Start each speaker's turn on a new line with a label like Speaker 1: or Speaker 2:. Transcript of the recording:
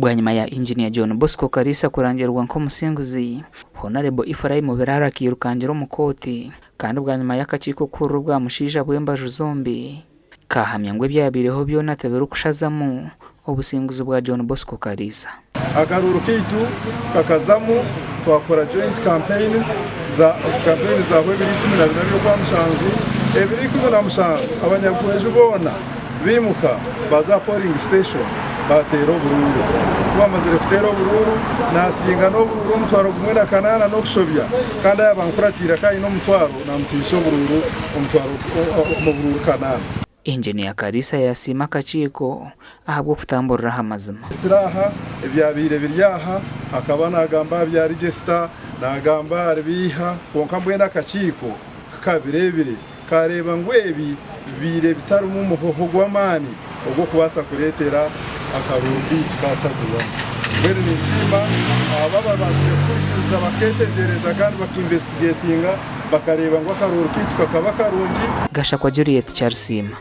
Speaker 1: bwa nyuma ya Engineer John Bosco Kalisa kurangirwa nk'umusinguzi, Honorable Ephraim Birara akirukangira mu koti, kandi bwa nyuma y'akakiko kuru bwa mushija bw'embaju zombi kahamya ngo byabireho byona tabero kushazamu obusinguzi bwa John Bosco Kalisa.
Speaker 2: Akaruru kitu kakazamu twakora joint campaigns za bwebiri 12 kwa mushanzu ebiri 17 abanyakweje bona bimuka baza polling station batero bururu bamaze refutero bururu nasinga no bururu mutwaro gumwe na kanana no kushobya kandi abankuratira kai no mutwaro namusisho bururu umutwaro mu bururu kanana.
Speaker 1: Engineer Kalisa yasima akakiko ahabwo kutamburira amazima
Speaker 2: siraha ibyabire biryaha akaba nagamba bya register nagamba biha konka mbwenda akakiko kabirebire kareba ngwebi bire bitari mu muhoho gw'amani ubwo kubasa kuretera akarundi tukasaziwa mbere nizima ababa basekurishiza baketegereza kandi bakinvestigatinga bakareba ngo akarundi tukakaba karungi.
Speaker 1: Gashakwa Juliet Charsima.